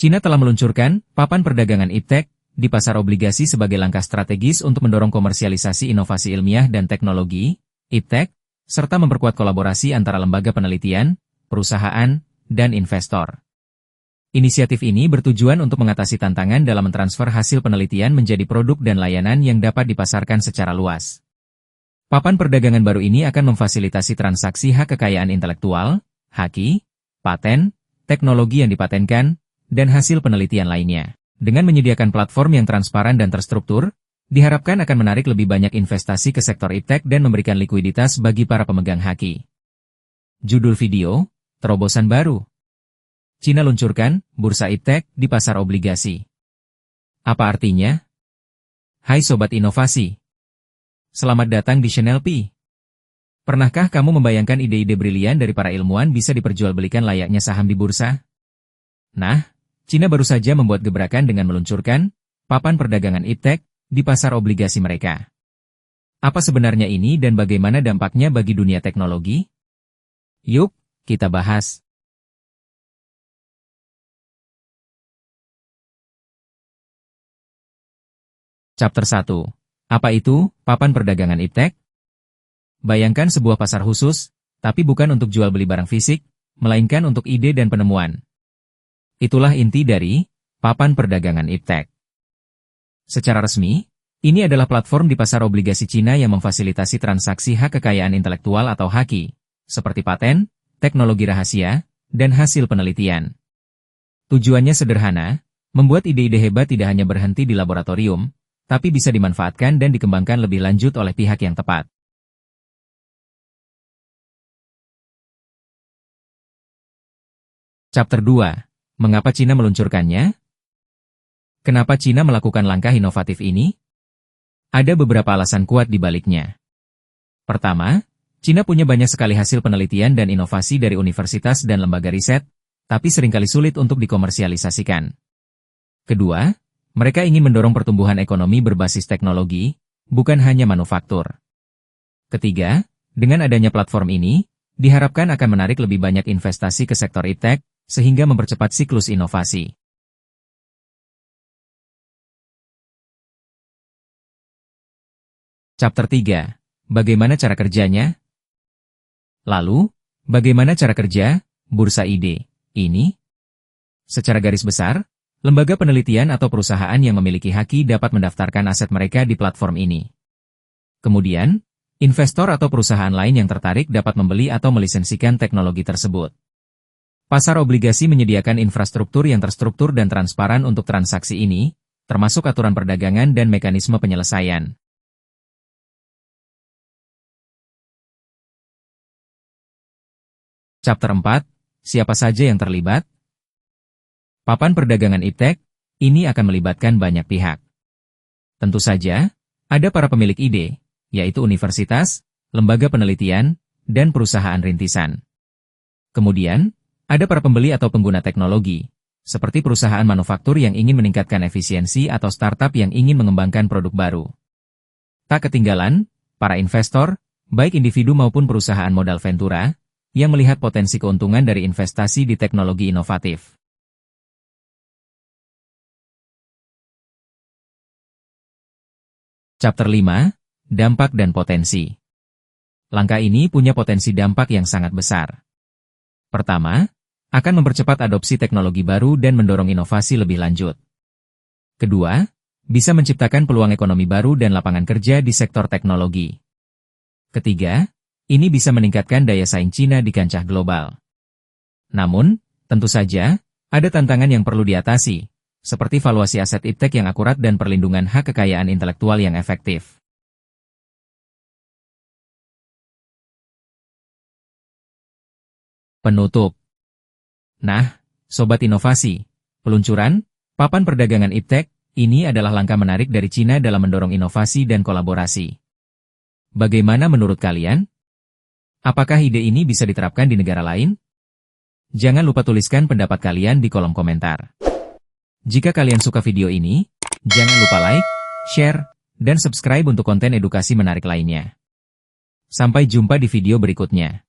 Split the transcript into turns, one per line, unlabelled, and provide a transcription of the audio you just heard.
China telah meluncurkan papan perdagangan iptek di pasar obligasi sebagai langkah strategis untuk mendorong komersialisasi inovasi ilmiah dan teknologi, iptek, serta memperkuat kolaborasi antara lembaga penelitian, perusahaan, dan investor. Inisiatif ini bertujuan untuk mengatasi tantangan dalam mentransfer hasil penelitian menjadi produk dan layanan yang dapat dipasarkan secara luas. Papan perdagangan baru ini akan memfasilitasi transaksi hak kekayaan intelektual, haki, paten, teknologi yang dipatenkan, dan hasil penelitian lainnya. Dengan menyediakan platform yang transparan dan terstruktur, diharapkan akan menarik lebih banyak investasi ke sektor iptek dan memberikan likuiditas bagi para pemegang haki. Judul video, terobosan baru. China luncurkan bursa iptek di pasar obligasi. Apa artinya? Hai Sobat Inovasi. Selamat datang di channel Pi. Pernahkah kamu membayangkan ide-ide brilian dari para ilmuwan bisa diperjualbelikan layaknya saham di bursa? Nah, China baru saja membuat gebrakan dengan meluncurkan papan perdagangan iptek di pasar obligasi mereka. Apa sebenarnya ini dan bagaimana dampaknya bagi dunia teknologi? Yuk, kita bahas. Chapter 1. Apa itu papan perdagangan iptek? Bayangkan sebuah pasar khusus, tapi bukan untuk jual beli barang fisik, melainkan untuk ide dan penemuan. Itulah inti dari papan perdagangan iptek. Secara resmi, ini adalah platform di pasar obligasi China yang memfasilitasi transaksi hak kekayaan intelektual atau haki, seperti paten, teknologi rahasia, dan hasil penelitian. Tujuannya sederhana, membuat ide-ide hebat tidak hanya berhenti di laboratorium, tapi bisa dimanfaatkan dan dikembangkan lebih lanjut oleh pihak yang tepat. Chapter 2. Mengapa China meluncurkannya? Kenapa China melakukan langkah inovatif ini? Ada beberapa alasan kuat di baliknya. Pertama, China punya banyak sekali hasil penelitian dan inovasi dari universitas dan lembaga riset, tapi seringkali sulit untuk dikomersialisasikan. Kedua, mereka ingin mendorong pertumbuhan ekonomi berbasis teknologi, bukan hanya manufaktur. Ketiga, dengan adanya platform ini, diharapkan akan menarik lebih banyak investasi ke sektor iptek, sehingga mempercepat siklus inovasi. Chapter 3. Bagaimana cara kerjanya? Lalu, bagaimana cara kerja bursa ide ini? Secara garis besar, lembaga penelitian atau perusahaan yang memiliki haki dapat mendaftarkan aset mereka di platform ini. Kemudian, investor atau perusahaan lain yang tertarik dapat membeli atau melisensikan teknologi tersebut. Pasar obligasi menyediakan infrastruktur yang terstruktur dan transparan untuk transaksi ini, termasuk aturan perdagangan dan mekanisme penyelesaian. Chapter 4. Siapa saja yang terlibat? Papan perdagangan iptek ini akan melibatkan banyak pihak. Tentu saja, ada para pemilik ide, yaitu universitas, lembaga penelitian, dan perusahaan rintisan. Kemudian, ada para pembeli atau pengguna teknologi, seperti perusahaan manufaktur yang ingin meningkatkan efisiensi atau startup yang ingin mengembangkan produk baru. Tak ketinggalan, para investor, baik individu maupun perusahaan modal ventura, yang melihat potensi keuntungan dari investasi di teknologi inovatif. Chapter 5. Dampak dan potensi. Langkah ini punya potensi dampak yang sangat besar. Pertama, akan mempercepat adopsi teknologi baru dan mendorong inovasi lebih lanjut. Kedua, bisa menciptakan peluang ekonomi baru dan lapangan kerja di sektor teknologi. Ketiga, ini bisa meningkatkan daya saing China di kancah global. Namun, tentu saja, ada tantangan yang perlu diatasi, seperti valuasi aset iptek yang akurat dan perlindungan hak kekayaan intelektual yang efektif. Penutup. Nah, Sobat Inovasi, peluncuran papan perdagangan iptek ini adalah langkah menarik dari China dalam mendorong inovasi dan kolaborasi. Bagaimana menurut kalian? Apakah ide ini bisa diterapkan di negara lain? Jangan lupa tuliskan pendapat kalian di kolom komentar. Jika kalian suka video ini, jangan lupa like, share, dan subscribe untuk konten edukasi menarik lainnya. Sampai jumpa di video berikutnya.